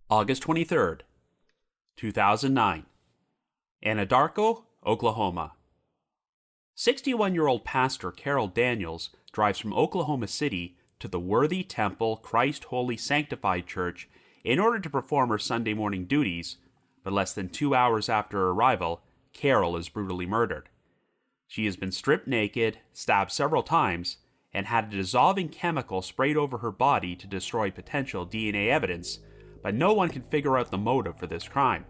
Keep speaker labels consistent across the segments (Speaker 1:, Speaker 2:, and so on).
Speaker 1: August 23rd, 2009. Anadarko, Oklahoma. 61-year-old pastor Carol Daniels drives from Oklahoma City to the Worthy Temple Christ Holy Sanctified Church in order to perform her Sunday morning duties, but less than 2 hours after her arrival, Carol is brutally murdered. She has been stripped naked, stabbed several times, and had a dissolving chemical sprayed over her body to destroy potential DNA evidence, but no one can figure out the motive for this crime.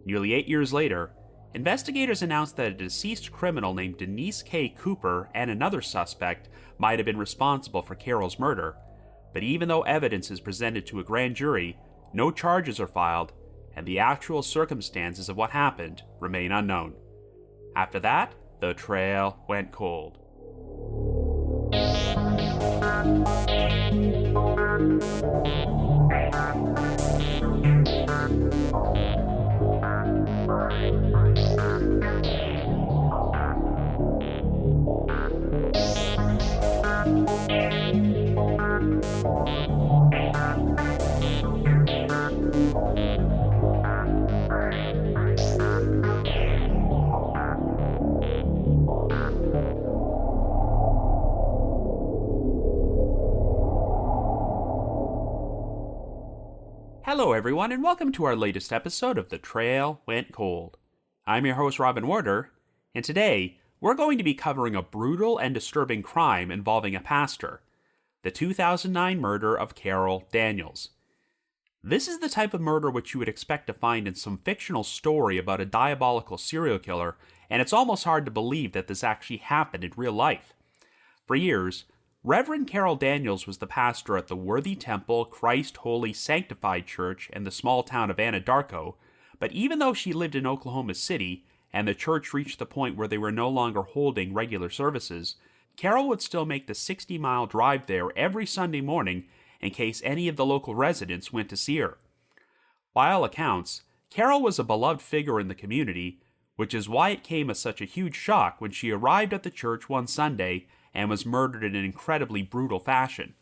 Speaker 1: Nearly 8 years later, investigators announced that a deceased criminal named Denise Kay Cooper and another suspect might have been responsible for Carol's murder, but even though evidence is presented to a grand jury, no charges are filed, and the actual circumstances of what happened remain unknown. After that, the trail went cold. Hello everyone, and welcome to our latest episode of The Trail Went Cold. I'm your host Robin Warder, and today we're going to be covering a brutal and disturbing crime involving a pastor, the 2009 murder of Carol Daniels. This is the type of murder which you would expect to find in some fictional story about a diabolical serial killer, and it's almost hard to believe that this actually happened in real life. For years, Reverend Carol Daniels was the pastor at the Worthy Temple Christ Holy Sanctified Church in the small town of Anadarko, but even though she lived in Oklahoma City and the church reached the point where they were no longer holding regular services, Carol would still make the 60-mile drive there every Sunday morning in case any of the local residents went to see her. By all accounts, Carol was a beloved figure in the community, which is why it came as such a huge shock when she arrived at the church one Sunday and was murdered in an incredibly brutal fashion.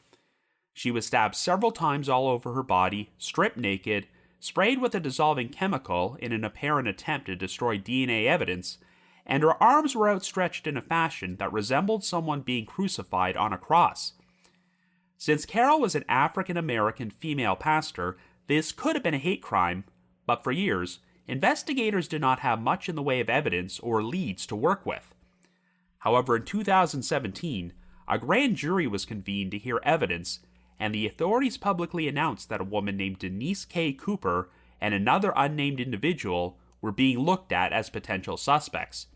Speaker 1: She was stabbed several times all over her body, stripped naked, sprayed with a dissolving chemical in an apparent attempt to destroy DNA evidence, and her arms were outstretched in a fashion that resembled someone being crucified on a cross. Since Carol was an African-American female pastor, this could have been a hate crime, but for years, investigators did not have much in the way of evidence or leads to work with. However, in 2017, a grand jury was convened to hear evidence, and the authorities publicly announced that a woman named Denise Kay Cooper and another unnamed individual were being looked at as potential suspects.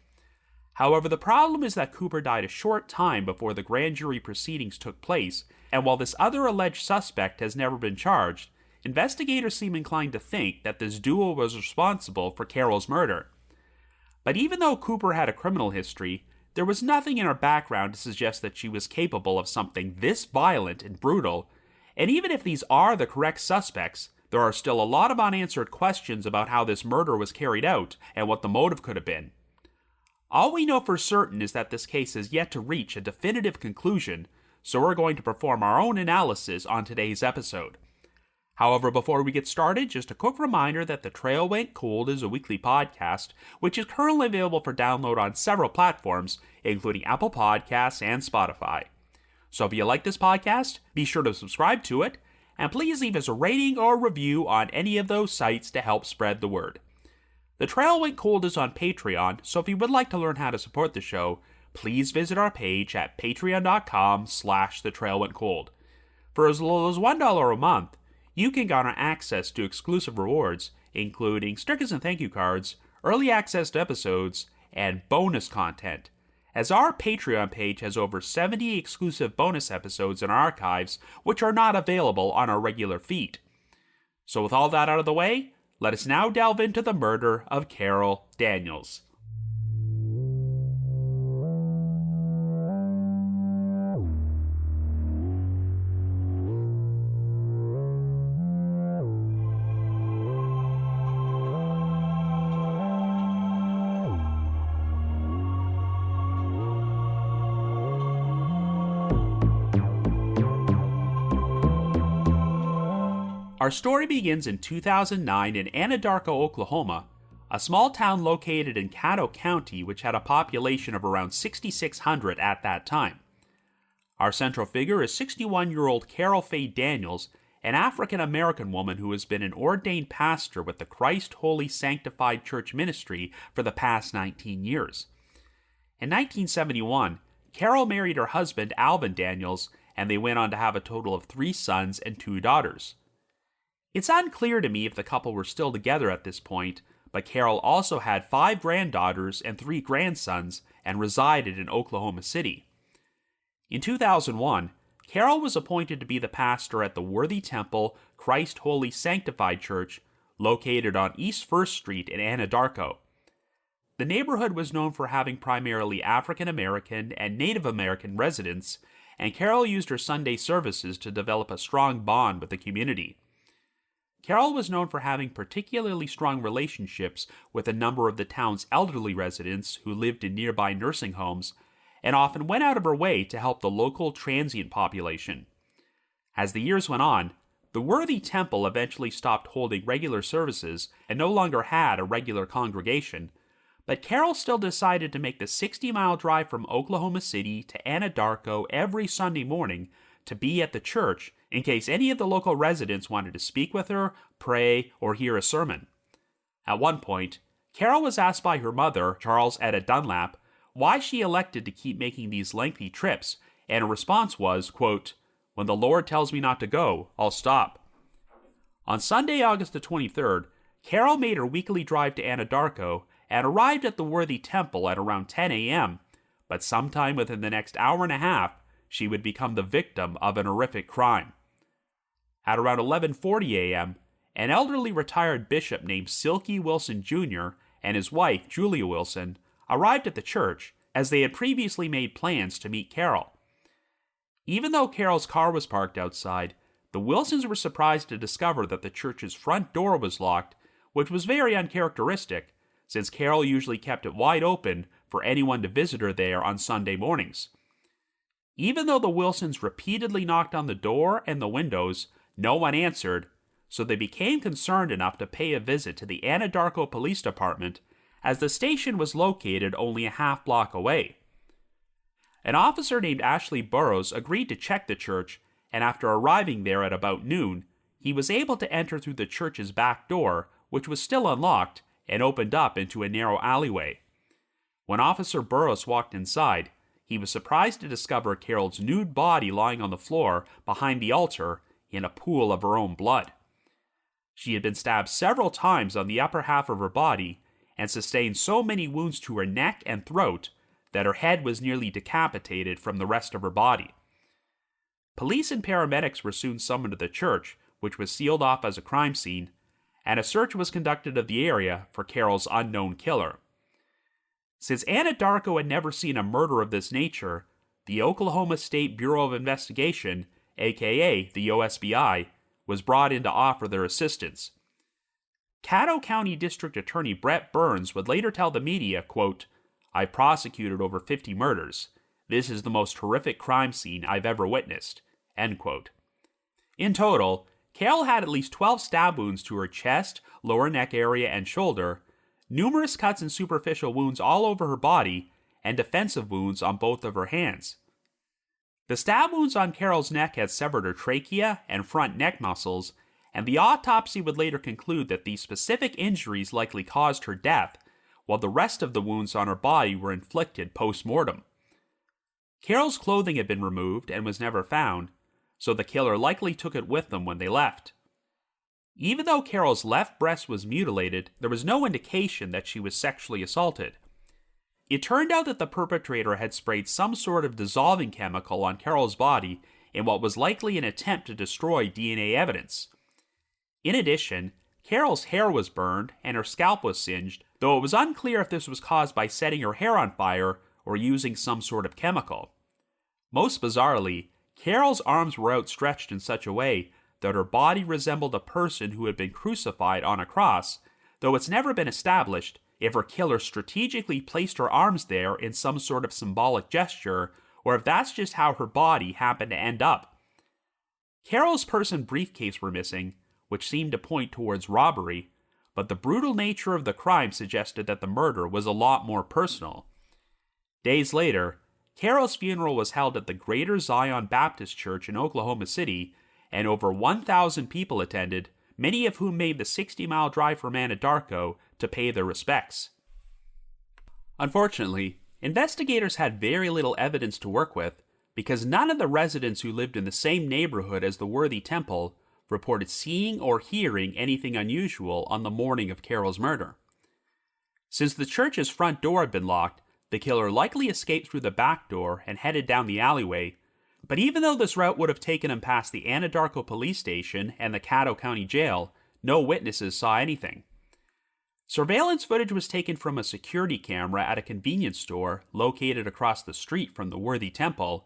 Speaker 1: However, the problem is that Cooper died a short time before the grand jury proceedings took place, and while this other alleged suspect has never been charged, investigators seem inclined to think that this duo was responsible for Carol's murder. But even though Cooper had a criminal history, there was nothing in her background to suggest that she was capable of something this violent and brutal, and even if these are the correct suspects, there are still a lot of unanswered questions about how this murder was carried out and what the motive could have been. All we know for certain is that this case has yet to reach a definitive conclusion, so we're going to perform our own analysis on today's episode. However, before we get started, just a quick reminder that The Trail Went Cold is a weekly podcast, which is currently available for download on several platforms, including Apple Podcasts and Spotify. So if you like this podcast, be sure to subscribe to it, and please leave us a rating or review on any of those sites to help spread the word. The Trail Went Cold is on Patreon, so if you would like to learn how to support the show, please visit our page at patreon.com/thetrailwentcold. For as little as $1 a month, you can garner access to exclusive rewards, including stickers and thank you cards, early access to episodes, and bonus content, as our Patreon page has over 70 exclusive bonus episodes in our archives, which are not available on our regular feed. So with all that out of the way, let us now delve into the murder of Carol Daniels. Our story begins in 2009 in Anadarko, Oklahoma, a small town located in Caddo County which had a population of around 6,600 at that time. Our central figure is 61-year-old Carol Daniels, an African-American woman who has been an ordained pastor with the Christ Holy Sanctified Church ministry for the past 19 years. In 1971, Carol married her husband Alvin Daniels, and they went on to have a total of 3 sons and 2 daughters. It's unclear to me if the couple were still together at this point, but Carol also had 5 granddaughters and 3 grandsons and resided in Oklahoma City. In 2001, Carol was appointed to be the pastor at the Worthy Temple Christ Holy Sanctified Church, located on East 1st Street in Anadarko. The neighborhood was known for having primarily African American and Native American residents, and Carol used her Sunday services to develop a strong bond with the community. Carol was known for having particularly strong relationships with a number of the town's elderly residents who lived in nearby nursing homes, and often went out of her way to help the local transient population. As the years went on, the Worthy Temple eventually stopped holding regular services and no longer had a regular congregation, but Carol still decided to make the 60-mile drive from Oklahoma City to Anadarko every Sunday morning to be at the church in case any of the local residents wanted to speak with her, pray, or hear a sermon. At one point, Carol was asked by her mother, Charles Etta Dunlap, why she elected to keep making these lengthy trips, and her response was, quote, "When the Lord tells me not to go, I'll stop." On Sunday, August the 23rd, Carol made her weekly drive to Anadarko and arrived at the Worthy Temple at around 10 a.m., but sometime within the next hour and a half, she would become the victim of an horrific crime. At around 11:40 a.m., an elderly retired bishop named Silky Wilson Jr. and his wife, Julia Wilson, arrived at the church as they had previously made plans to meet Carol. Even though Carol's car was parked outside, the Wilsons were surprised to discover that the church's front door was locked, which was very uncharacteristic, since Carol usually kept it wide open for anyone to visit her there on Sunday mornings. Even though the Wilsons repeatedly knocked on the door and the windows, no one answered, so they became concerned enough to pay a visit to the Anadarko Police Department, as the station was located only a half block away. An officer named Ashley Burrows agreed to check the church, and after arriving there at about noon, he was able to enter through the church's back door, which was still unlocked, and opened up into a narrow alleyway. When Officer Burrows walked inside, he was surprised to discover Carol's nude body lying on the floor behind the altar in a pool of her own blood. She had been stabbed several times on the upper half of her body and sustained so many wounds to her neck and throat that her head was nearly decapitated from the rest of her body. Police and paramedics were soon summoned to the church, which was sealed off as a crime scene, and a search was conducted of the area for Carol's unknown killer. Since Anadarko had never seen a murder of this nature, the Oklahoma State Bureau of Investigation, aka the OSBI, was brought in to offer their assistance. Caddo County District Attorney Brett Burns would later tell the media, quote, "I prosecuted over 50 murders. This is the most horrific crime scene I've ever witnessed," end quote. In total, Carol had at least 12 stab wounds to her chest, lower neck area, and shoulder, numerous cuts and superficial wounds all over her body, and defensive wounds on both of her hands. The stab wounds on Carol's neck had severed her trachea and front neck muscles, and the autopsy would later conclude that these specific injuries likely caused her death, while the rest of the wounds on her body were inflicted post-mortem. Carol's clothing had been removed and was never found, so the killer likely took it with them when they left. Even though Carol's left breast was mutilated, there was no indication that she was sexually assaulted. It turned out that the perpetrator had sprayed some sort of dissolving chemical on Carol's body in what was likely an attempt to destroy DNA evidence. In addition, Carol's hair was burned and her scalp was singed, though it was unclear if this was caused by setting her hair on fire or using some sort of chemical. Most bizarrely, Carol's arms were outstretched in such a way that her body resembled a person who had been crucified on a cross, though it's never been established if her killer strategically placed her arms there in some sort of symbolic gesture, or if that's just how her body happened to end up. Carol's purse and briefcase were missing, which seemed to point towards robbery, but the brutal nature of the crime suggested that the murder was a lot more personal. Days later, Carol's funeral was held at the Greater Zion Baptist Church in Oklahoma City, and over 1,000 people attended, many of whom made the 60-mile drive from Anadarko to pay their respects. Unfortunately, investigators had very little evidence to work with because none of the residents who lived in the same neighborhood as the worthy temple reported seeing or hearing anything unusual on the morning of Carol's murder. Since the church's front door had been locked, the killer likely escaped through the back door and headed down the alleyway, but even though this route would have taken him past the Anadarko police station and the Caddo County Jail, no witnesses saw anything. Surveillance footage was taken from a security camera at a convenience store located across the street from the worthy temple,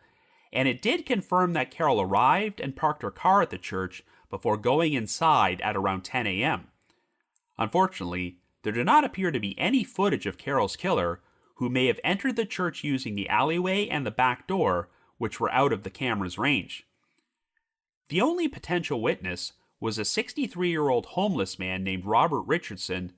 Speaker 1: and it did confirm that Carol arrived and parked her car at the church before going inside at around 10 a.m. Unfortunately, there did not appear to be any footage of Carol's killer, who may have entered the church using the alleyway and the back door, which were out of the camera's range. The only potential witness was a 63-year-old homeless man named Robert Richardson,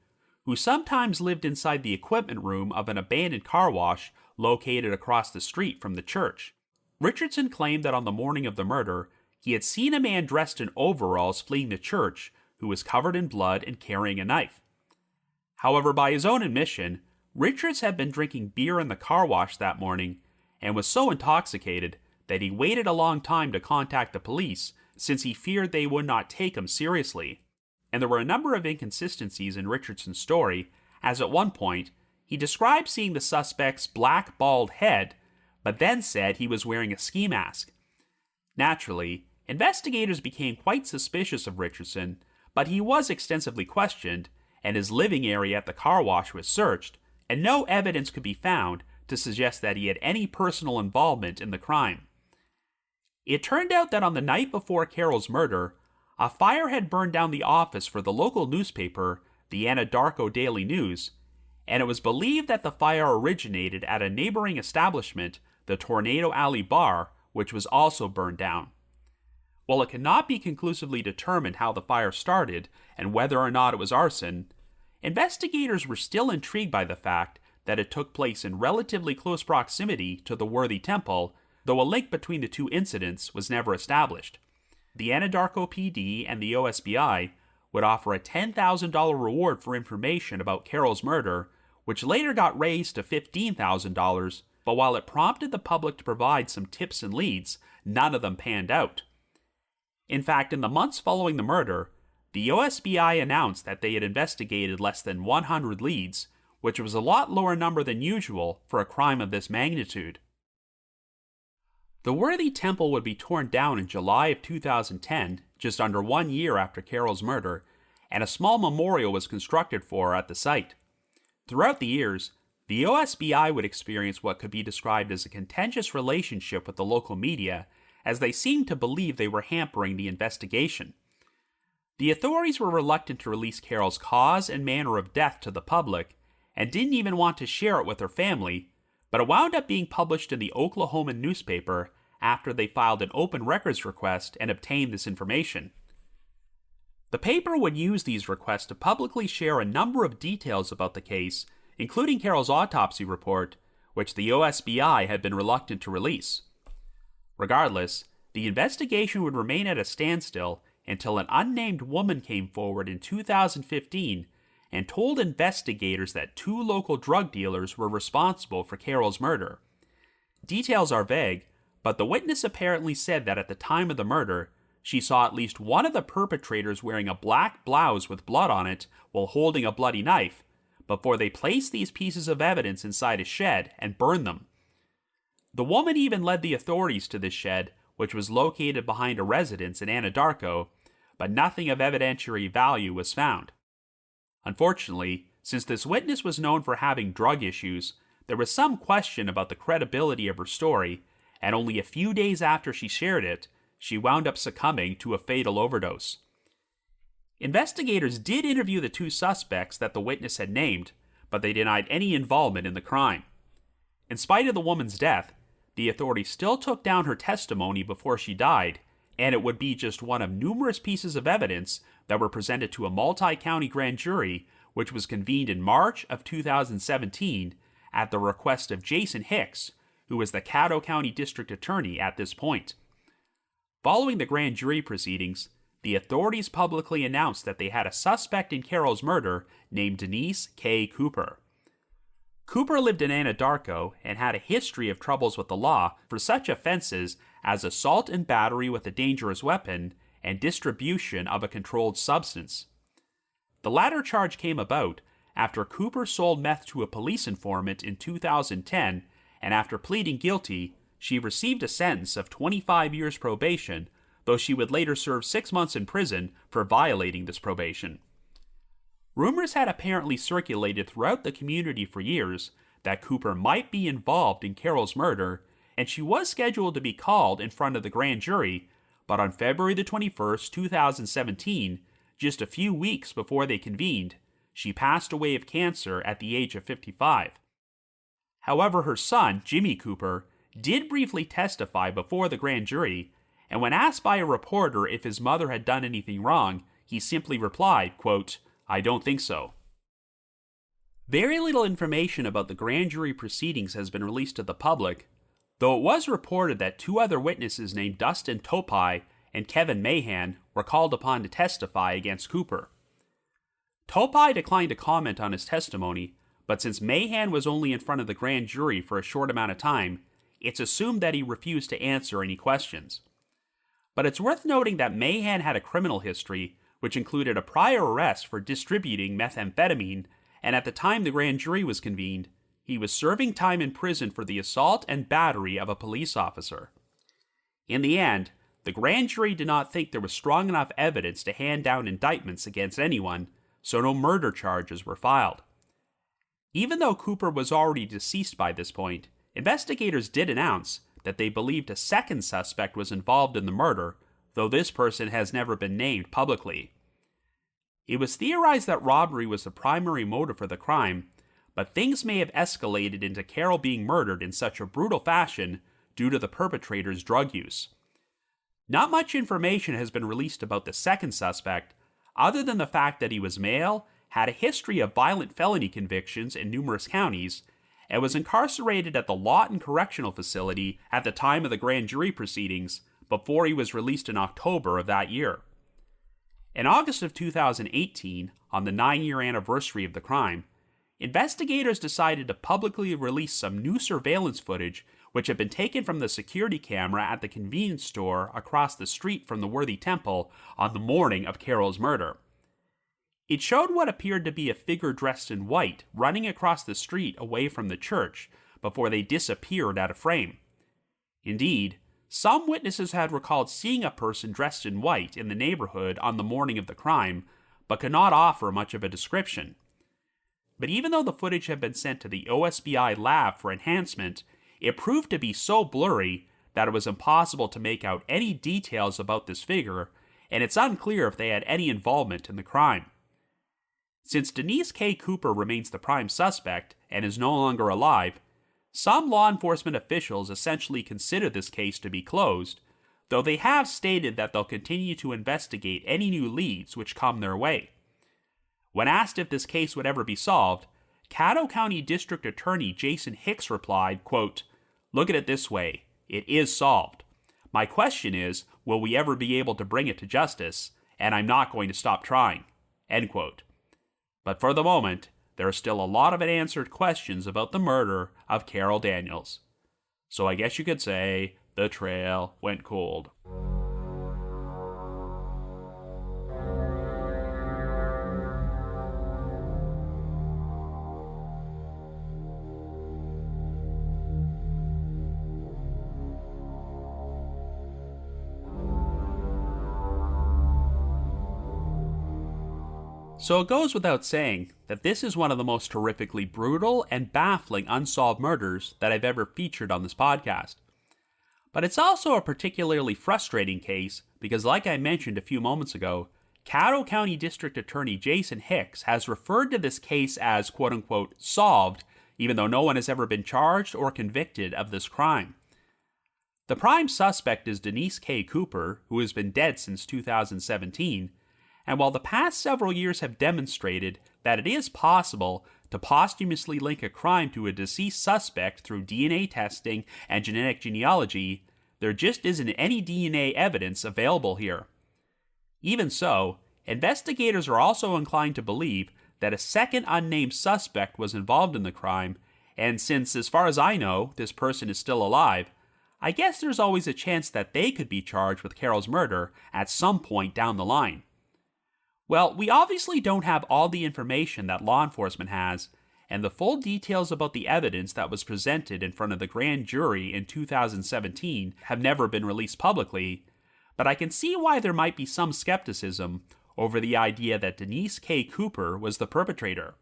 Speaker 1: who sometimes lived inside the equipment room of an abandoned car wash located across the street from the church. Richardson claimed that on the morning of the murder, he had seen a man dressed in overalls fleeing the church who was covered in blood and carrying a knife. However, by his own admission, Richards had been drinking beer in the car wash that morning and was so intoxicated that he waited a long time to contact the police since he feared they would not take him seriously. And there were a number of inconsistencies in Richardson's story, as at one point, he described seeing the suspect's black bald head, but then said he was wearing a ski mask. Naturally, investigators became quite suspicious of Richardson, but he was extensively questioned, and his living area at the car wash was searched, and no evidence could be found to suggest that he had any personal involvement in the crime. It turned out that on the night before Carol's murder, a fire had burned down the office for the local newspaper, the Anadarko Daily News, and it was believed that the fire originated at a neighboring establishment, the Tornado Alley Bar, which was also burned down. While it cannot be conclusively determined how the fire started and whether or not it was arson, investigators were still intrigued by the fact that it took place in relatively close proximity to the worthy temple, though a link between the two incidents was never established. The Anadarko PD and the OSBI would offer a $10,000 reward for information about Carol's murder, which later got raised to $15,000, but while it prompted the public to provide some tips and leads, none of them panned out. In fact, in the months following the murder, the OSBI announced that they had investigated less than 100 leads, which was a lot lower number than usual for a crime of this magnitude. The worthy temple would be torn down in July of 2010, just under 1 year after Carol's murder, and a small memorial was constructed for her at the site. Throughout the years, the OSBI would experience what could be described as a contentious relationship with the local media, as they seemed to believe they were hampering the investigation. The authorities were reluctant to release Carol's cause and manner of death to the public, and didn't even want to share it with her family, but it wound up being published in the Oklahoman newspaper after they filed an open records request and obtained this information. The paper would use these requests to publicly share a number of details about the case, including Carol's autopsy report, which the OSBI had been reluctant to release. Regardless, the investigation would remain at a standstill until an unnamed woman came forward in 2015 and told investigators that 2 local drug dealers were responsible for Carol's murder. Details are vague, but the witness apparently said that at the time of the murder, she saw at least one of the perpetrators wearing a black blouse with blood on it while holding a bloody knife, before they placed these pieces of evidence inside a shed and burned them. The woman even led the authorities to this shed, which was located behind a residence in Anadarko, but nothing of evidentiary value was found. Unfortunately, since this witness was known for having drug issues, there was some question about the credibility of her story, and only a few days after she shared it, she wound up succumbing to a fatal overdose. Investigators did interview the 2 suspects that the witness had named, but they denied any involvement in the crime. In spite of the woman's death, the authorities still took down her testimony before she died, and it would be just one of numerous pieces of evidence that were presented to a multi-county grand jury, which was convened in March of 2017 at the request of Jason Hicks, who was the Caddo County District Attorney at this point. Following the grand jury proceedings, the authorities publicly announced that they had a suspect in Carol's murder named Denise Kay Cooper. Cooper lived in Anadarko and had a history of troubles with the law for such offenses as assault and battery with a dangerous weapon and distribution of a controlled substance. The latter charge came about after Cooper sold meth to a police informant in 2010, and after pleading guilty, she received a sentence of 25 years probation, though she would later serve 6 months in prison for violating this probation. Rumors had apparently circulated throughout the community for years that Cooper might be involved in Carol's murder, and she was scheduled to be called in front of the grand jury, but on February the 21st, 2017, just a few weeks before they convened, she passed away of cancer at the age of 55. However, her son, Jimmy Cooper, did briefly testify before the grand jury, and when asked by a reporter if his mother had done anything wrong, he simply replied, quote, "I don't think so." Very little information about the grand jury proceedings has been released to the public, though it was reported that 2 other witnesses named Dustin Topai and Kevin Mahan were called upon to testify against Cooper. Topai declined to comment on his testimony, but since Mahan was only in front of the grand jury for a short amount of time, it's assumed that he refused to answer any questions. But it's worth noting that Mahan had a criminal history, which included a prior arrest for distributing methamphetamine, and at the time the grand jury was convened, he was serving time in prison for the assault and battery of a police officer. In the end, the grand jury did not think there was strong enough evidence to hand down indictments against anyone, so no murder charges were filed. Even though Cooper was already deceased by this point, investigators did announce that they believed a second suspect was involved in the murder, though this person has never been named publicly. It was theorized that robbery was the primary motive for the crime, but things may have escalated into Carol being murdered in such a brutal fashion due to the perpetrator's drug use. Not much information has been released about the second suspect, other than the fact that he was male, had a history of violent felony convictions in numerous counties, and was incarcerated at the Lawton Correctional Facility at the time of the grand jury proceedings before he was released in October of that year. In August of 2018, on the 9-year anniversary of the crime, investigators decided to publicly release some new surveillance footage which had been taken from the security camera at the convenience store across the street from the Worthy Temple on the morning of Carol's murder. It showed what appeared to be a figure dressed in white running across the street away from the church before they disappeared out of frame. Indeed, some witnesses had recalled seeing a person dressed in white in the neighborhood on the morning of the crime, but could not offer much of a description. But even though the footage had been sent to the OSBI lab for enhancement, it proved to be so blurry that it was impossible to make out any details about this figure, and it's unclear if they had any involvement in the crime. Since Denise Kay Cooper remains the prime suspect and is no longer alive, some law enforcement officials essentially consider this case to be closed, though they have stated that they'll continue to investigate any new leads which come their way. When asked if this case would ever be solved, Caddo County District Attorney Jason Hicks replied, quote, "Look at it this way, it is solved. My question is, will we ever be able to bring it to justice, and I'm not going to stop trying," end quote. But for the moment, there are still a lot of unanswered questions about the murder of Carol Daniels. So I guess you could say the trail went cold. So it goes without saying that this is one of the most horrifically brutal and baffling unsolved murders that I've ever featured on this podcast. But it's also a particularly frustrating case because, like I mentioned a few moments ago, Caddo County District Attorney Jason Hicks has referred to this case as quote-unquote solved, even though no one has ever been charged or convicted of this crime. The prime suspect is Denise Kay Cooper, who has been dead since 2017, and while the past several years have demonstrated that it is possible to posthumously link a crime to a deceased suspect through DNA testing and genetic genealogy, there just isn't any DNA evidence available here. Even so, investigators are also inclined to believe that a second unnamed suspect was involved in the crime, and since, as far as I know, this person is still alive, I guess there's always a chance that they could be charged with Carol's murder at some point down the line. Well, we obviously don't have all the information that law enforcement has, and the full details about the evidence that was presented in front of the grand jury in 2017 have never been released publicly, but I can see why there might be some skepticism over the idea that Denise Kay Cooper was the perpetrator.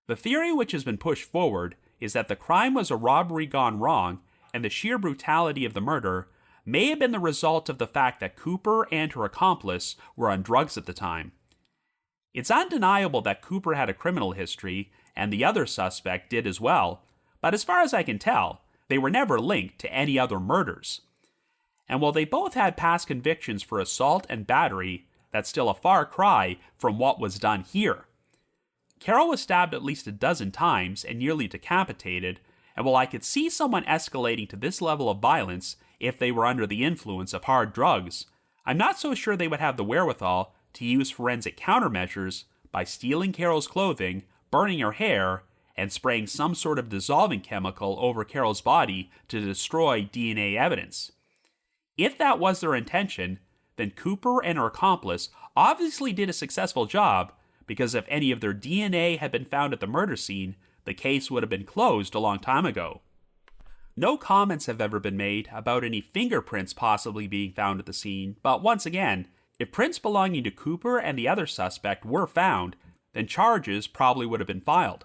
Speaker 1: The theory which has been pushed forward is that the crime was a robbery gone wrong, and the sheer brutality of the murder may have been the result of the fact that Cooper and her accomplice were on drugs at the time. It's undeniable that Cooper had a criminal history, and the other suspect did as well, but as far as I can tell, they were never linked to any other murders. And while they both had past convictions for assault and battery, that's still a far cry from what was done here. Carol was stabbed at least a dozen times and nearly decapitated, and while I could see someone escalating to this level of violence if they were under the influence of hard drugs, I'm not so sure they would have the wherewithal to use forensic countermeasures by stealing Carol's clothing, burning her hair, and spraying some sort of dissolving chemical over Carol's body to destroy DNA evidence. If that was their intention, then Cooper and her accomplice obviously did a successful job, because if any of their DNA had been found at the murder scene, the case would have been closed a long time ago. No comments have ever been made about any fingerprints possibly being found at the scene, but once again, if prints belonging to Cooper and the other suspect were found, then charges probably would have been filed.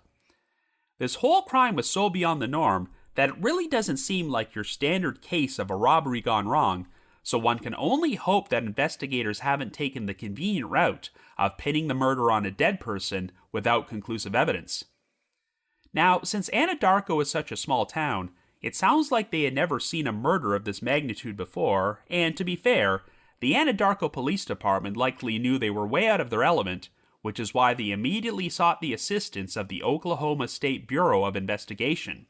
Speaker 1: This whole crime was so beyond the norm that it really doesn't seem like your standard case of a robbery gone wrong, so one can only hope that investigators haven't taken the convenient route of pinning the murder on a dead person without conclusive evidence. Now, since Anadarko is such a small town, it sounds like they had never seen a murder of this magnitude before, and to be fair, the Anadarko Police Department likely knew they were way out of their element, which is why they immediately sought the assistance of the Oklahoma State Bureau of Investigation.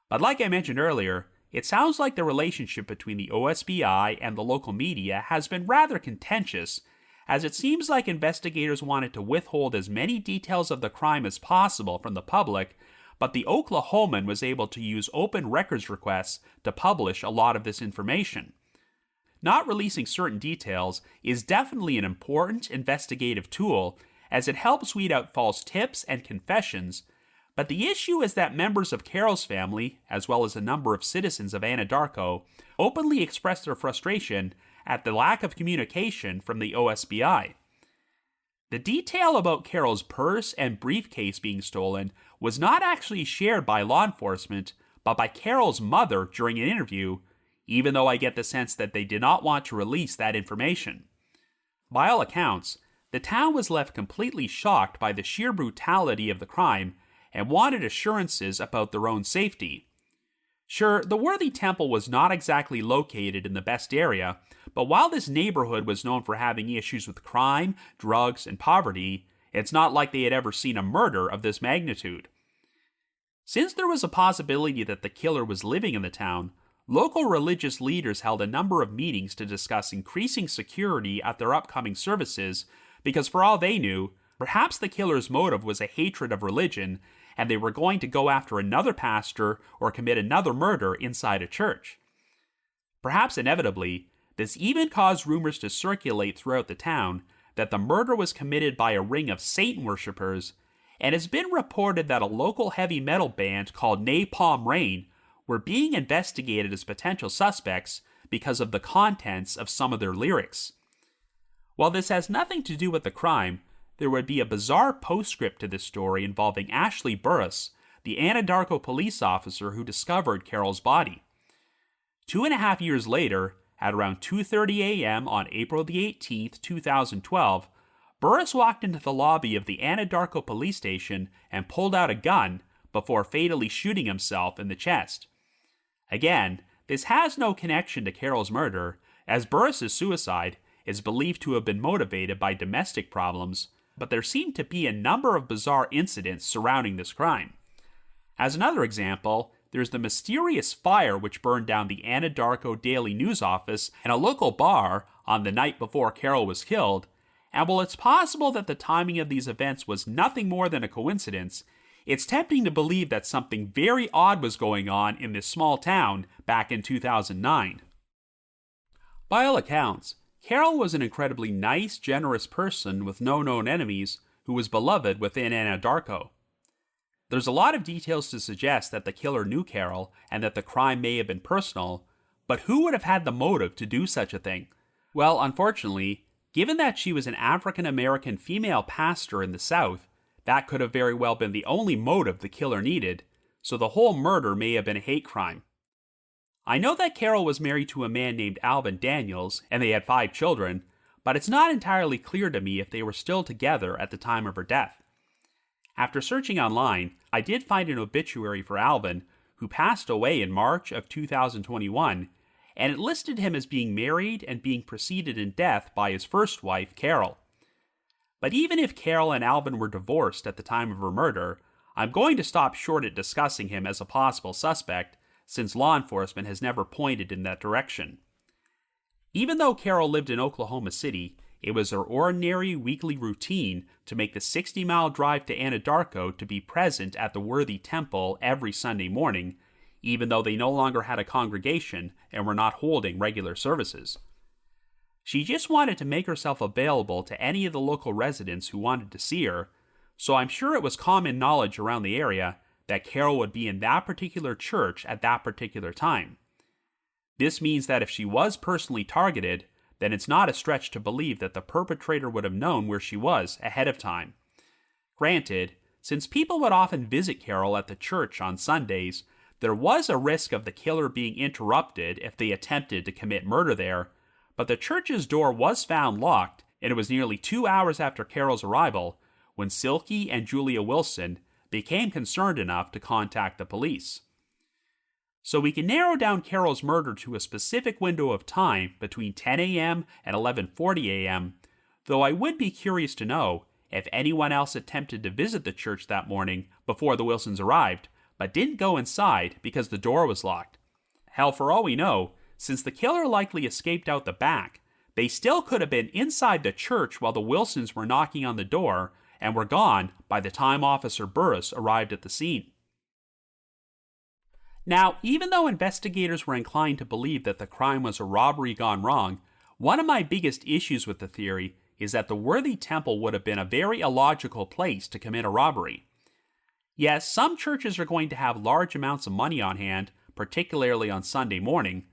Speaker 1: But like I mentioned earlier, it sounds like the relationship between the OSBI and the local media has been rather contentious, as it seems like investigators wanted to withhold as many details of the crime as possible from the public, but the Oklahoman was able to use open records requests to publish a lot of this information. Not releasing certain details is definitely an important investigative tool, as it helps weed out false tips and confessions, but the issue is that members of Carol's family, as well as a number of citizens of Anadarko, openly expressed their frustration at the lack of communication from the OSBI. The detail about Carol's purse and briefcase being stolen was not actually shared by law enforcement, but by Carol's mother during an interview, even though I get the sense that they did not want to release that information. By all accounts, the town was left completely shocked by the sheer brutality of the crime and wanted assurances about their own safety. Sure, the Worthy Temple was not exactly located in the best area, but while this neighborhood was known for having issues with crime, drugs, and poverty, it's not like they had ever seen a murder of this magnitude. Since there was a possibility that the killer was living in the town, local religious leaders held a number of meetings to discuss increasing security at their upcoming services, because for all they knew, perhaps the killer's motive was a hatred of religion, and they were going to go after another pastor or commit another murder inside a church. Perhaps inevitably, this even caused rumors to circulate throughout the town that the murder was committed by a ring of Satan worshippers, and it's been reported that a local heavy metal band called Napalm Rain were being investigated as potential suspects because of the contents of some of their lyrics. While this has nothing to do with the crime, there would be a bizarre postscript to this story involving Ashley Burris, the Anadarko police officer who discovered Carol's body. 2.5 years later, at around 2:30 a.m. on April the 18th, 2012, Burris walked into the lobby of the Anadarko police station and pulled out a gun before fatally shooting himself in the chest. Again, This has no connection to Carol's murder, as Burris's suicide is believed to have been motivated by domestic problems, but there seem to be a number of bizarre incidents surrounding this crime. As another example, there's the mysterious fire which burned down the Anadarko Daily News office and a local bar on the night before Carol was killed, and while it's possible that the timing of these events was nothing more than a coincidence, it's tempting to believe that something very odd was going on in this small town back in 2009. By all accounts, Carol was an incredibly nice, generous person with no known enemies who was beloved within Anadarko. There's a lot of details to suggest that the killer knew Carol and that the crime may have been personal, but who would have had the motive to do such a thing? Well, unfortunately, given that she was an African-American female pastor in the South, that could have very well been the only motive the killer needed, so the whole murder may have been a hate crime. I know that Carol was married to a man named Reverend Daniels, and they had 5 children, but it's not entirely clear to me if they were still together at the time of her death. After searching online, I did find an obituary for Alvin, who passed away in March of 2021, and it listed him as being married and being preceded in death by his first wife, Carol. But even if Carol and Alvin were divorced at the time of her murder, I'm going to stop short at discussing him as a possible suspect, since law enforcement has never pointed in that direction. Even though Carol lived in Oklahoma City, it was her ordinary weekly routine to make the 60-mile drive to Anadarko to be present at the Worthy Temple every Sunday morning, even though they no longer had a congregation and were not holding regular services. She just wanted to make herself available to any of the local residents who wanted to see her, so I'm sure it was common knowledge around the area that Carol would be in that particular church at that particular time. This means that if she was personally targeted, then it's not a stretch to believe that the perpetrator would have known where she was ahead of time. Granted, since people would often visit Carol at the church on Sundays, there was a risk of the killer being interrupted if they attempted to commit murder there, but the church's door was found locked, and it was nearly 2 hours after Carol's arrival when Silky and Julia Wilson became concerned enough to contact the police. So we can narrow down Carol's murder to a specific window of time between 10 a.m. and 11:40 a.m., though I would be curious to know if anyone else attempted to visit the church that morning before the Wilsons arrived, but didn't go inside because the door was locked. Hell, for all we know, since the killer likely escaped out the back, they still could have been inside the church while the Wilsons were knocking on the door and were gone by the time Officer Burris arrived at the scene. Now, even though investigators were inclined to believe that the crime was a robbery gone wrong, one of my biggest issues with the theory is that the Worthy Temple would have been a very illogical place to commit a robbery. Yes, some churches are going to have large amounts of money on hand, particularly on Sunday morning,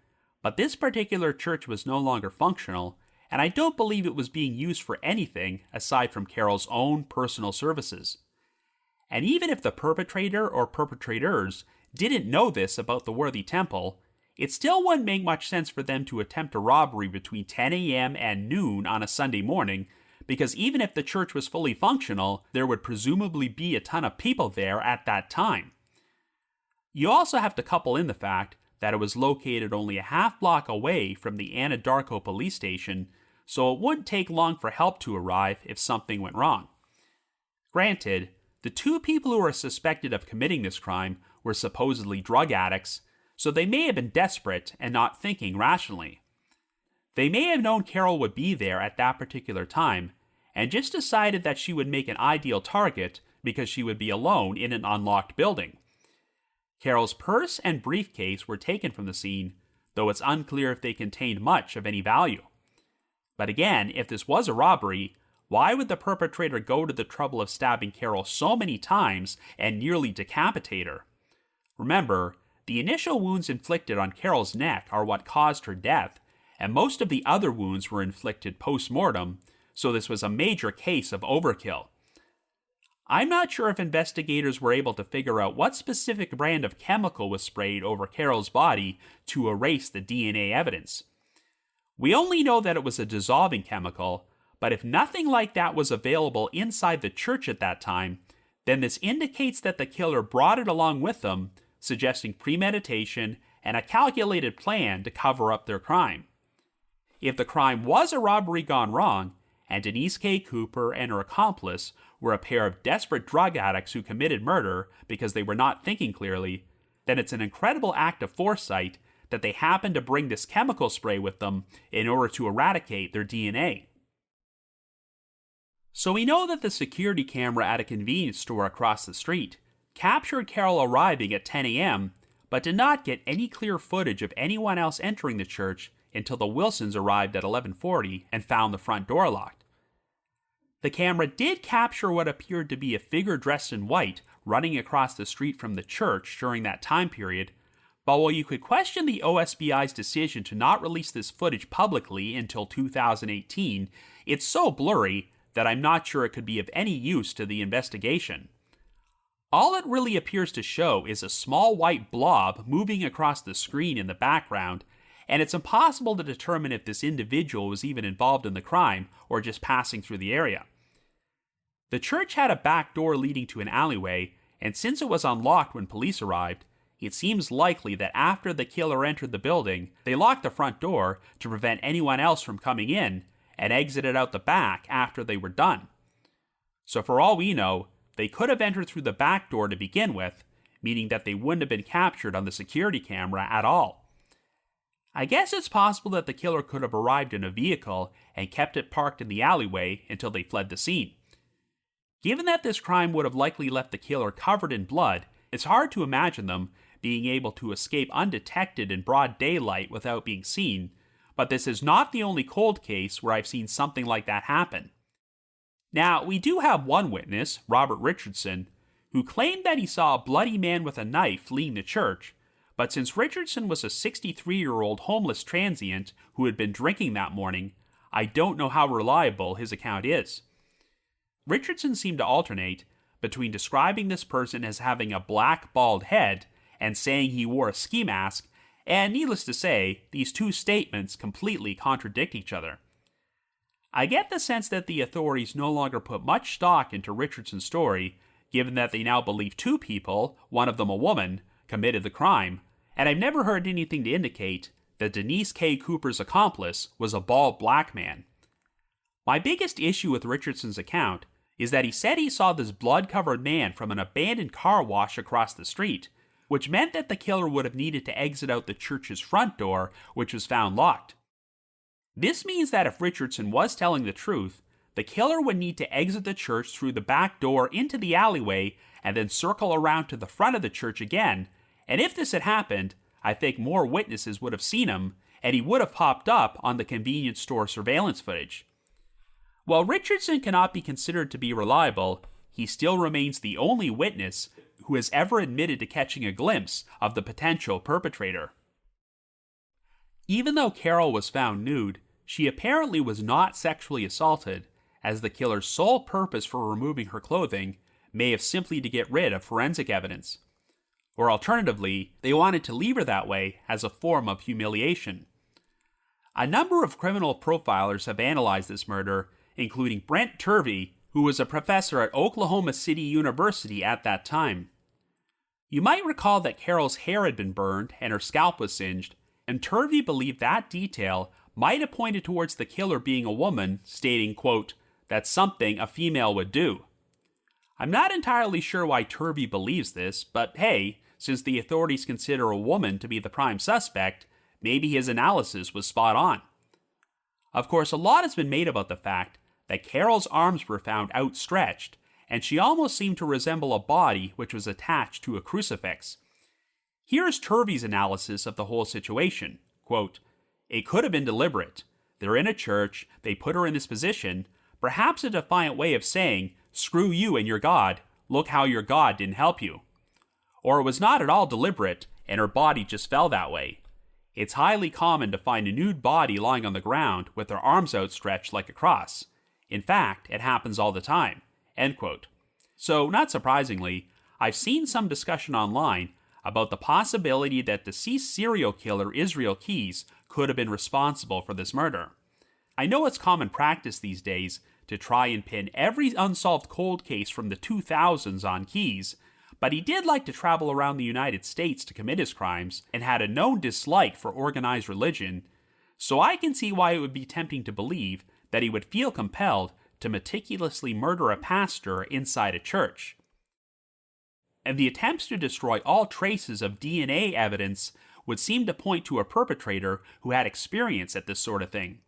Speaker 1: but this particular church was no longer functional, and I don't believe it was being used for anything aside from Carol's own personal services. And even if the perpetrator or perpetrators didn't know this about the Worthy Temple, it still wouldn't make much sense for them to attempt a robbery between 10 a.m. and noon on a Sunday morning, because even if the church was fully functional, there would presumably be a ton of people there at that time. You also have to couple in the fact that it was located only a half block away from the Anadarko police station, so it wouldn't take long for help to arrive if something went wrong. Granted, the 2 people who were suspected of committing this crime were supposedly drug addicts, so they may have been desperate and not thinking rationally. They may have known Carol would be there at that particular time, and just decided that she would make an ideal target because she would be alone in an unlocked building. Carol's purse and briefcase were taken from the scene, though it's unclear if they contained much of any value. But again, if this was a robbery, why would the perpetrator go to the trouble of stabbing Carol so many times and nearly decapitate her? Remember, the initial wounds inflicted on Carol's neck are what caused her death, and most of the other wounds were inflicted post-mortem, so this was a major case of overkill. I'm not sure if investigators were able to figure out what specific brand of chemical was sprayed over Carol's body to erase the DNA evidence. We only know that it was a dissolving chemical, but if nothing like that was available inside the church at that time, then this indicates that the killer brought it along with them, suggesting premeditation and a calculated plan to cover up their crime. If the crime was a robbery gone wrong, and Denise Kay Cooper and her accomplice were a pair of desperate drug addicts who committed murder because they were not thinking clearly, then it's an incredible act of foresight that they happened to bring this chemical spray with them in order to eradicate their DNA. So we know that the security camera at a convenience store across the street captured Carol arriving at 10 a.m., but did not get any clear footage of anyone else entering the church until the Wilsons arrived at 11:40 and found the front door locked. The camera did capture what appeared to be a figure dressed in white running across the street from the church during that time period, but while you could question the OSBI's decision to not release this footage publicly until 2018, it's so blurry that I'm not sure it could be of any use to the investigation. All it really appears to show is a small white blob moving across the screen in the background, and it's impossible to determine if this individual was even involved in the crime or just passing through the area. The church had a back door leading to an alleyway, and since it was unlocked when police arrived, it seems likely that after the killer entered the building, they locked the front door to prevent anyone else from coming in and exited out the back after they were done. So for all we know, they could have entered through the back door to begin with, meaning that they wouldn't have been captured on the security camera at all. I guess it's possible that the killer could have arrived in a vehicle and kept it parked in the alleyway until they fled the scene. Given that this crime would have likely left the killer covered in blood, it's hard to imagine them being able to escape undetected in broad daylight without being seen, but this is not the only cold case where I've seen something like that happen. Now, we do have one witness, Robert Richardson, who claimed that he saw a bloody man with a knife fleeing the church, but since Richardson was a 63-year-old homeless transient who had been drinking that morning, I don't know how reliable his account is. Richardson seemed to alternate between describing this person as having a black bald head and saying he wore a ski mask, and needless to say, these two statements completely contradict each other. I get the sense that the authorities no longer put much stock into Richardson's story, given that they now believe two people, one of them a woman, committed the crime, and I've never heard anything to indicate that Denise Kay Cooper's accomplice was a bald black man. My biggest issue with Richardson's account is that he said he saw this blood-covered man from an abandoned car wash across the street, which meant that the killer would have needed to exit out the church's front door, which was found locked. This means that if Richardson was telling the truth, the killer would need to exit the church through the back door into the alleyway and then circle around to the front of the church again, and if this had happened, I think more witnesses would have seen him, and he would have popped up on the convenience store surveillance footage. While Richardson cannot be considered to be reliable, he still remains the only witness who has ever admitted to catching a glimpse of the potential perpetrator. Even though Carol was found nude, she apparently was not sexually assaulted, as the killer's sole purpose for removing her clothing may have simply to get rid of forensic evidence. Or alternatively, they wanted to leave her that way as a form of humiliation. A number of criminal profilers have analyzed this murder, including Brent Turvey, who was a professor at Oklahoma City University at that time. You might recall that Carol's hair had been burned and her scalp was singed, and Turvey believed that detail might have pointed towards the killer being a woman, stating, quote, "That's something a female would do." I'm not entirely sure why Turvey believes this, but hey, since the authorities consider a woman to be the prime suspect, maybe his analysis was spot on. Of course, a lot has been made about the fact that Carol's arms were found outstretched, and she almost seemed to resemble a body which was attached to a crucifix. Here's Turvey's analysis of the whole situation. Quote, "It could have been deliberate. They're in a church, they put her in this position, perhaps a defiant way of saying, screw you and your God, look how your God didn't help you. Or it was not at all deliberate, and her body just fell that way. It's highly common to find a nude body lying on the ground with their arms outstretched like a cross. In fact, it happens all the time." End quote. So, not surprisingly, I've seen some discussion online about the possibility that deceased serial killer Israel Keyes could have been responsible for this murder. I know it's common practice these days to try and pin every unsolved cold case from the 2000s on Keyes, but he did like to travel around the United States to commit his crimes and had a known dislike for organized religion, so I can see why it would be tempting to believe that he would feel compelled to meticulously murder a pastor inside a church. And the attempts to destroy all traces of DNA evidence would seem to point to a perpetrator who had experience at this sort of thing.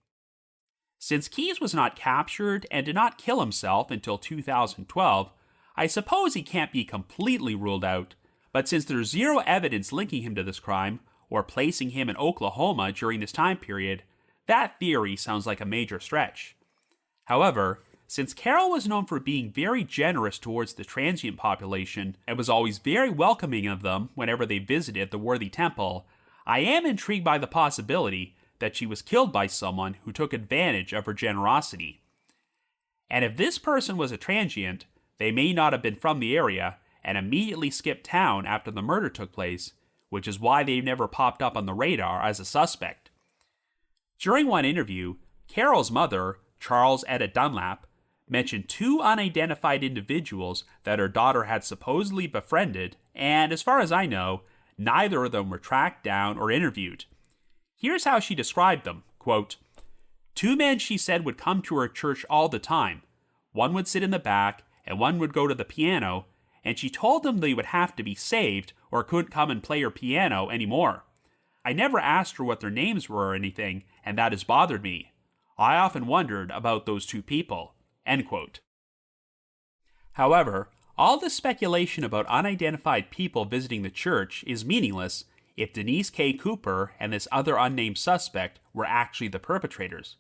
Speaker 1: Since Keyes was not captured and did not kill himself until 2012, I suppose he can't be completely ruled out, but since there's zero evidence linking him to this crime, or placing him in Oklahoma during this time period, that theory sounds like a major stretch. However, since Carol was known for being very generous towards the transient population and was always very welcoming of them whenever they visited the worthy temple, I am intrigued by the possibility that she was killed by someone who took advantage of her generosity. And if this person was a transient, they may not have been from the area and immediately skipped town after the murder took place, which is why they've never popped up on the radar as a suspect. During one interview, Carol's mother, Charles Etta Dunlap, mentioned two unidentified individuals that her daughter had supposedly befriended, and as far as I know, neither of them were tracked down or interviewed. Here's how she described them, quote, "Two men she said would come to her church all the time. One would sit in the back, and one would go to the piano, and she told them they would have to be saved or couldn't come and play her piano anymore. I never asked her what their names were or anything, and that has bothered me. I often wondered about those two people." End quote. However, all the speculation about unidentified people visiting the church is meaningless if Denise Kay Cooper and this other unnamed suspect were actually the perpetrators.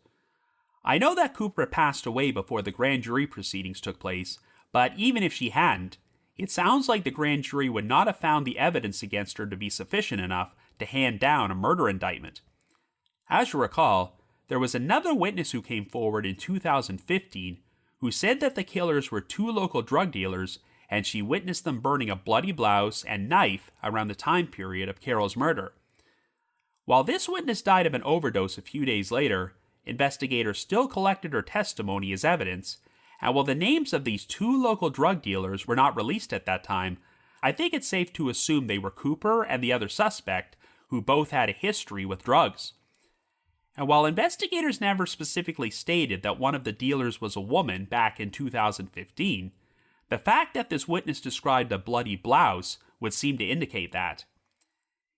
Speaker 1: I know that Cooper passed away before the grand jury proceedings took place, but even if she hadn't, it sounds like the grand jury would not have found the evidence against her to be sufficient enough to hand down a murder indictment. As you recall, there was another witness who came forward in 2015 who said that the killers were two local drug dealers, and she witnessed them burning a bloody blouse and knife around the time period of Carol's murder. While this witness died of an overdose a few days later, investigators still collected her testimony as evidence, and while the names of these two local drug dealers were not released at that time, I think it's safe to assume they were Cooper and the other suspect, who both had a history with drugs. And while investigators never specifically stated that one of the dealers was a woman back in 2015, the fact that this witness described a bloody blouse would seem to indicate that.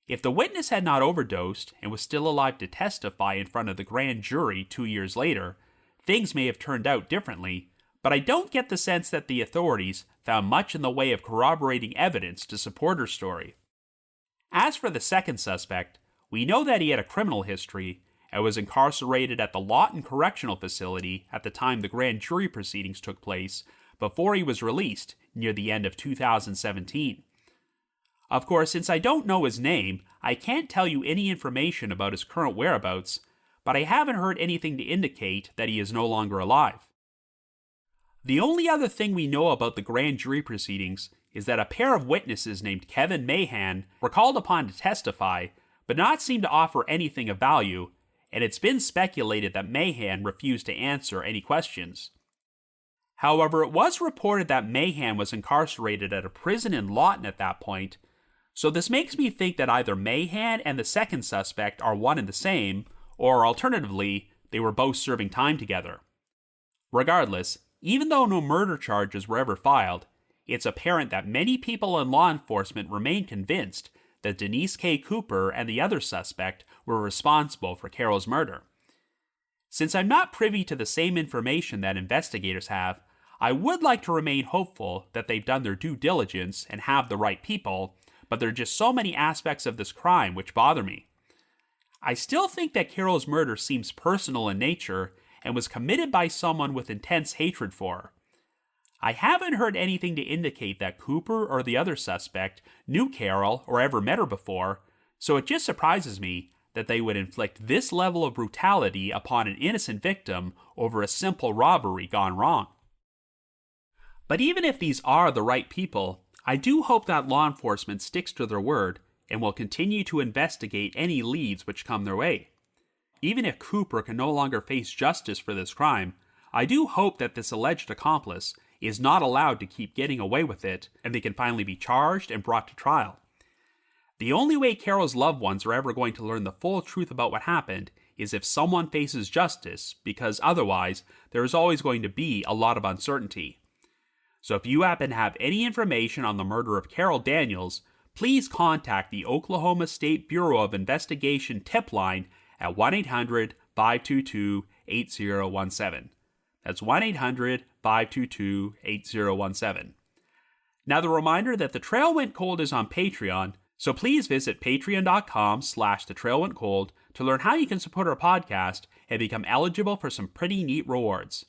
Speaker 1: If the witness had not overdosed and was still alive to testify in front of the grand jury 2 years later, things may have turned out differently, but I don't get the sense that the authorities found much in the way of corroborating evidence to support her story. As for the second suspect, we know that he had a criminal history and was incarcerated at the Lawton Correctional Facility at the time the grand jury proceedings took place, before he was released near the end of 2017. Of course, since I don't know his name, I can't tell you any information about his current whereabouts, but I haven't heard anything to indicate that he is no longer alive. The only other thing we know about the grand jury proceedings is that a pair of witnesses named Kevin Mahan were called upon to testify, but not seem to offer anything of value, and it's been speculated that Mahan refused to answer any questions. However, it was reported that Mahan was incarcerated at a prison in Lawton at that point, so this makes me think that either Mahan and the second suspect are one and the same, or alternatively, they were both serving time together. Regardless, even though no murder charges were ever filed, it's apparent that many people in law enforcement remain convinced that Denise Kay Cooper and the other suspect were responsible for Carol's murder. Since I'm not privy to the same information that investigators have, I would like to remain hopeful that they've done their due diligence and have the right people, but there are just so many aspects of this crime which bother me. I still think that Carol's murder seems personal in nature and was committed by someone with intense hatred for her. I haven't heard anything to indicate that Cooper or the other suspect knew Carol or ever met her before, so it just surprises me that they would inflict this level of brutality upon an innocent victim over a simple robbery gone wrong. But even if these are the right people, I do hope that law enforcement sticks to their word and will continue to investigate any leads which come their way. Even if Cooper can no longer face justice for this crime, I do hope that this alleged accomplice is not allowed to keep getting away with it, and they can finally be charged and brought to trial. The only way Carol's loved ones are ever going to learn the full truth about what happened is if someone faces justice, because otherwise, there is always going to be a lot of uncertainty. So if you happen to have any information on the murder of Carol Daniels, please contact the Oklahoma State Bureau of Investigation tip line at 1-800-522-8017. That's 1-800-522-8017. Now the reminder that The Trail Went Cold is on Patreon, so please visit patreon.com/thetrailwentcold to learn how you can support our podcast and become eligible for some pretty neat rewards.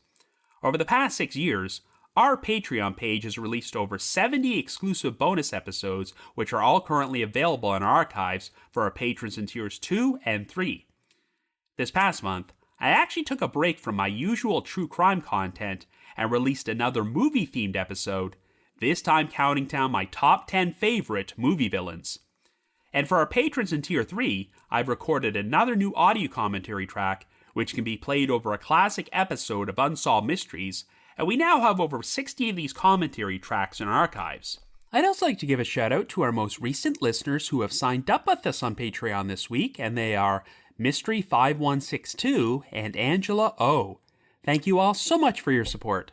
Speaker 1: Over the past 6 years, our Patreon page has released over 70 exclusive bonus episodes, which are all currently available in our archives for our patrons in tiers 2 and 3. This past month, I actually took a break from my usual true crime content and released another movie-themed episode, this time counting down my top 10 favorite movie villains. And for our patrons in tier 3, I've recorded another new audio commentary track, which can be played over a classic episode of Unsolved Mysteries, and we now have over 60 of these commentary tracks in our archives. I'd also like to give a shout out to our most recent listeners who have signed up with us on Patreon this week, and they are Mystery5162 and Angela O. Thank you all so much for your support.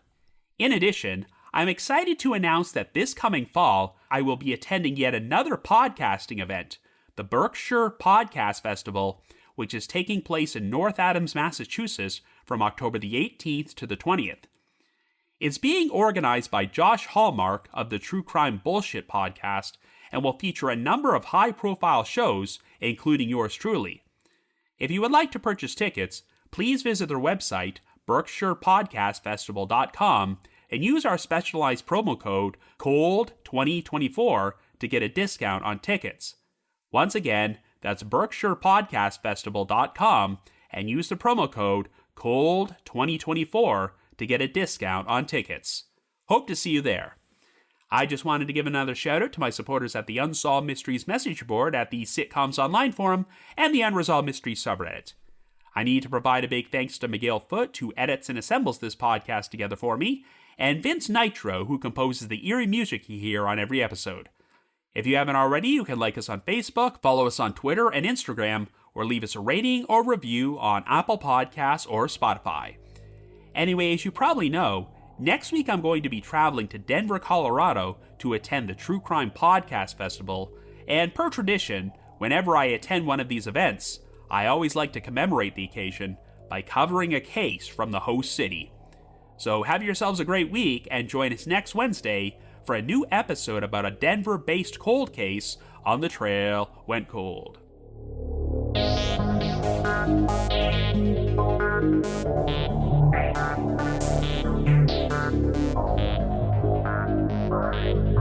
Speaker 1: In addition, I'm excited to announce that this coming fall, I will be attending yet another podcasting event, the Berkshire Podcast Festival, which is taking place in North Adams, Massachusetts from October the 18th to the 20th. It's being organized by Josh Hallmark of the True Crime Bullshit podcast and will feature a number of high-profile shows, including yours truly. If you would like to purchase tickets, please visit their website, berkshirepodcastfestival.com, and use our specialized promo code COLD2024 to get a discount on tickets. Once again, that's berkshirepodcastfestival.com, and use the promo code COLD2024 to get a discount on tickets. Hope to see you there. I just wanted to give another shout out to my supporters at the Unsolved Mysteries message board at the Sitcoms Online forum and the Unresolved Mysteries subreddit. I need to provide a big thanks to Miguel Foote, who edits and assembles this podcast together for me, and Vince Nitro, who composes the eerie music you hear on every episode. If you haven't already, you can like us on Facebook, follow us on Twitter and Instagram, or leave us a rating or review on Apple Podcasts or Spotify. Anyway, as you probably know, next week I'm going to be traveling to Denver, Colorado to attend the True Crime Podcast Festival, and per tradition, whenever I attend one of these events, I always like to commemorate the occasion by covering a case from the host city. So have yourselves a great week and join us next Wednesday for a new episode about a Denver-based cold case on The Trail Went Cold. Bye.